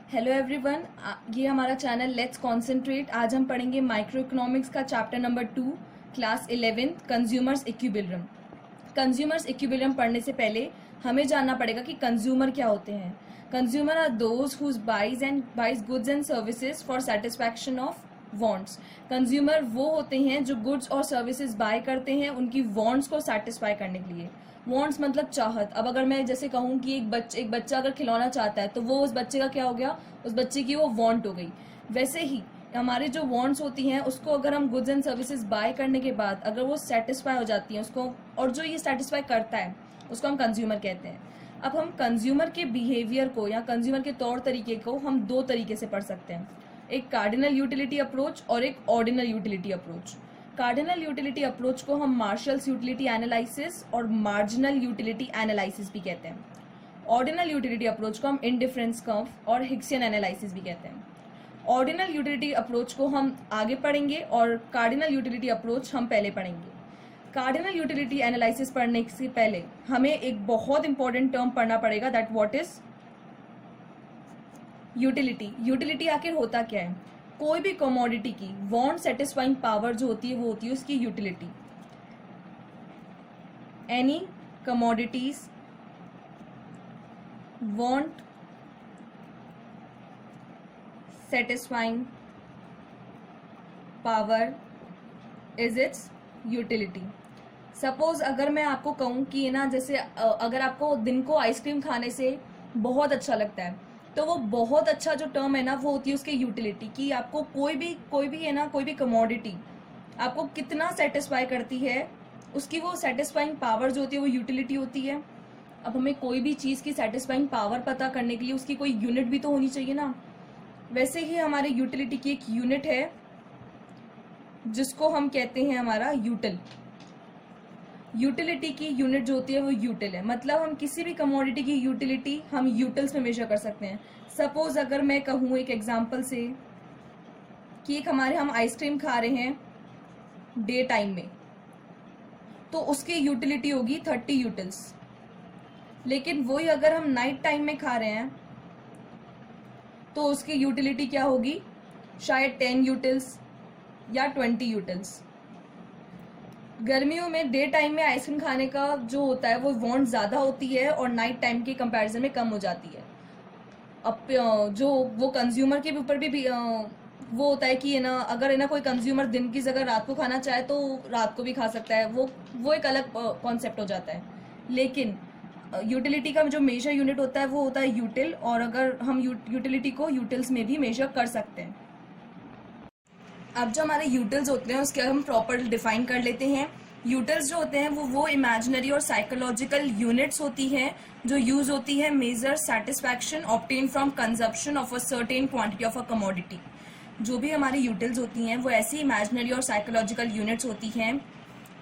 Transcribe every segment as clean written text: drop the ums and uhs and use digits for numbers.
Hello everyone, ये हमारा channel let's concentrate. आज हम पढ़ेंगे माइक्रो इकोनॉमिक्स का chapter number 2 class 11 consumers equilibrium. Consumers equilibrium पढ़ने से पहले हमें जानना पड़ेगा कि कंज्यूमर क्या होते हैं। Consumer are those who buys goods and services for satisfaction of wants. Consumer वो होते हैं जो गुड्स और सर्विसेज बाय करते हैं उनकी वांट्स को सेटिस्फाई करने के लिए। वांट्स मतलब चाहत। अब अगर मैं जैसे कहूँ कि एक बच्चा अगर खिलौना चाहता है तो वो उस बच्चे का क्या हो गया, उस बच्चे की वो वांट हो गई। वैसे ही हमारी जो वांट्स होती हैं उसको अगर हम गुड्स एंड सर्विसेज बाय करने के बाद अगर वो सेटिस्फाई हो जाती हैं उसको, और जो ये सेटिस्फाई करता है उसको हम कंज्यूमर कहते हैं। अब हम कंज्यूमर के बिहेवियर को या कंज्यूमर के तौर तरीके को हम दो तरीके से पढ़ सकते हैं, एक कार्डिनल यूटिलिटी अप्रोच और एक ordinal utility approach. Cardinal utility approach को हम मार्शल्स यूटिलिटी एनालिसिस और मार्जिनल यूटिलिटी एनालिसिस भी कहते हैं। ऑर्डिनल यूटिलिटी अप्रोच को हम इंडिफरेंस कर्व और हिग्सियन एनालिसिस भी कहते हैं। ऑर्डिनल यूटिलिटी अप्रोच को हम आगे पढ़ेंगे और कार्डिनल यूटिलिटी अप्रोच हम पहले पढ़ेंगे। कार्डिनल यूटिलिटी एनालिसिस पढ़ने से पहले हमें एक बहुत इंपॉर्टेंट टर्म पढ़ना पड़ेगा, that what is utility. Utility आखिर होता क्या है? कोई भी कमोडिटी की वांट सेटिस्फाइंग पावर जो होती है वो होती है उसकी utility. Any commodities want satisfying power is it's utility. Suppose अगर मैं आपको कहूं कि ना, जैसे अगर आपको दिन को आइसक्रीम खाने से बहुत अच्छा लगता है तो वो बहुत अच्छा जो टर्म है ना वो होती है उसकी यूटिलिटी, कि आपको कोई भी है ना, कोई भी कमोडिटी आपको कितना सेटिस्फाई करती है उसकी वो सेटिस्फाइंग पावर जो होती है वो यूटिलिटी होती है। अब हमें कोई भी चीज की सेटिस्फाइंग पावर पता करने के लिए उसकी कोई यूनिट भी तो होनी चाहिए ना। वैसे ही हमारे यूटिलिटी की एक यूनिट है जिसको हम कहते हैं हमारा यूटिल। यूटिलिटी की यूनिट जो होती है वो यूटिल है। मतलब हम किसी भी कमोडिटी की यूटिलिटी हम यूटिल्स में मेजर कर सकते हैं। सपोज अगर मैं कहूँ एक एग्जांपल से कि एक हम आइसक्रीम खा रहे हैं डे टाइम में तो उसकी यूटिलिटी होगी 30 यूटिल्स। लेकिन वही अगर हम नाइट टाइम में खा रहे हैं तो उसकी यूटिलिटी क्या होगी, शायद 10 यूटिल्स या 20 यूटिल्स। गर्मियों में डे टाइम में आइसक्रीम खाने का जो होता है वो वांट ज्यादा होती है और नाइट टाइम के कंपैरिजन में कम हो जाती है। अब जो वो कंज्यूमर के ऊपर भी वो होता है कि है ना, अगर है ना कोई कंज्यूमर दिन की जगह रात को खाना चाहे तो रात को भी खा सकता है, वो एक अलग कॉन्सेप्ट हो जाता है। लेकिन यूटिलिटी का जो मेजर यूनिट होता है वो होता है यूटिल, और अगर हम यूटिलिटी को यूटिल्स में भी मेजर कर सकते हैं। अब जो हमारे यूटिल्स होते हैं उसके हम प्रॉपर डिफाइन कर लेते हैं। यूटिल्स जो होते हैं वो इमेजिनरी और साइकोलॉजिकल यूनिट्स होती हैं जो यूज होती है measure satisfaction obtain from consumption of a certain quantity of a commodity. जो भी हमारी यूटिल्स होती हैं वो ऐसी इमेजिनरी और साइकोलॉजिकल यूनिट्स होती हैं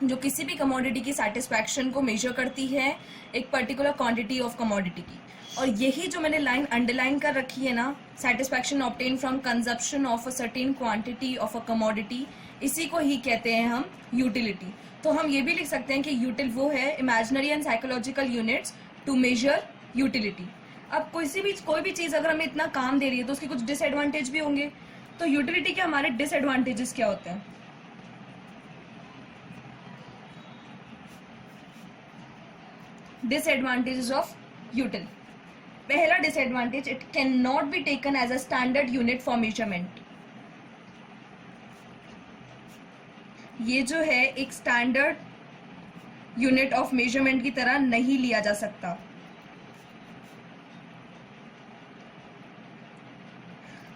जो किसी भी कमोडिटी की सेटिस्फैक्शन को मेजर करती है एक पर्टिकुलर क्वांटिटी ऑफ कमोडिटी की। और यही जो मैंने लाइन अंडरलाइन कर रखी है ना, satisfaction obtain from consumption of a certain quantity of a commodity, इसी को ही कहते हैं हम यूटिलिटी। तो हम ये भी लिख सकते हैं कि यूटिल वो है imaginary and psychological units to measure utility. अब कोई भी चीज अगर हमें इतना काम दे रही है तो उसके कुछ डिसएडवांटेज भी होंगे। तो यूटिलिटी के हमारे डिसएडवांटेजेस क्या होते हैं? Disadvantages of util. पहला disadvantage, it can not be taken as a standard unit for measurement. ये जो है एक स्टैंडर्ड यूनिट ऑफ मेजरमेंट की तरह नहीं लिया जा सकता।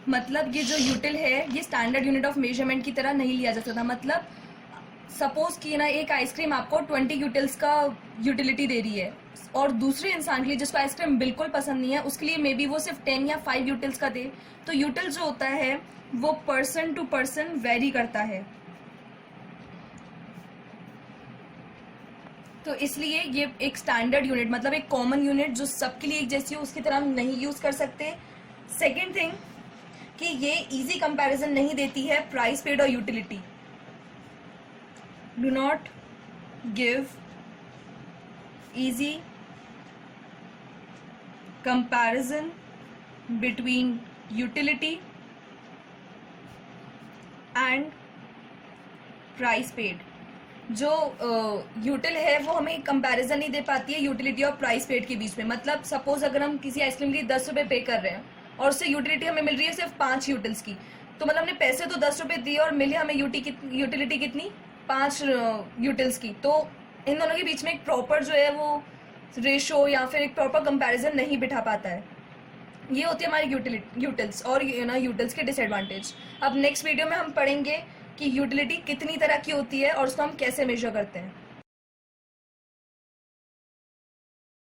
मतलब ये जो यूटिल है ये स्टैंडर्ड यूनिट ऑफ मेजरमेंट की तरह नहीं लिया जा सकता। मतलब सपोज कि ना एक आइसक्रीम आपको 20 यूटिल्स का यूटिलिटी दे रही है और दूसरे इंसान के लिए जिसको आइसक्रीम बिल्कुल पसंद नहीं है उसके लिए मे बी वो सिर्फ 10 या 5 यूटिल्स का दे। तो यूटिल जो होता है वो पर्सन टू पर्सन वेरी करता है। तो इसलिए ये एक स्टैंडर्ड यूनिट, मतलब एक कॉमन यूनिट जो सबके लिए एक जैसी हो, उसकी तरह हम नहीं यूज कर सकते। सेकेंड थिंग कि ये इजी कंपैरिजन नहीं देती है प्राइस पेड और utility. Do not give easy comparison between utility and price paid. जो यूटिल है वो हमें कंपैरिजन नहीं दे पाती है यूटिलिटी और प्राइस पेड के बीच में। मतलब सपोज अगर हम किसी आइसक्रीम के 10 रुपये पे कर रहे हैं और उससे यूटिलिटी हमें मिल रही है सिर्फ 5 यूटिल्स की, तो मतलब हमने पैसे तो 10 रुपये दिए और मिली हमें यूटिलिटी कितनी, 5 यूटिल्स की। तो इन दोनों के बीच में एक प्रॉपर जो है वो रेशो या फिर एक प्रॉपर कंपैरिजन नहीं बिठा पाता है। ये होती है हमारी यूटिल्स और यूटिल्स के डिसएडवांटेज। अब नेक्स्ट वीडियो में हम पढ़ेंगे कि यूटिलिटी कितनी तरह की होती है और उसको हम कैसे मेजर करते हैं।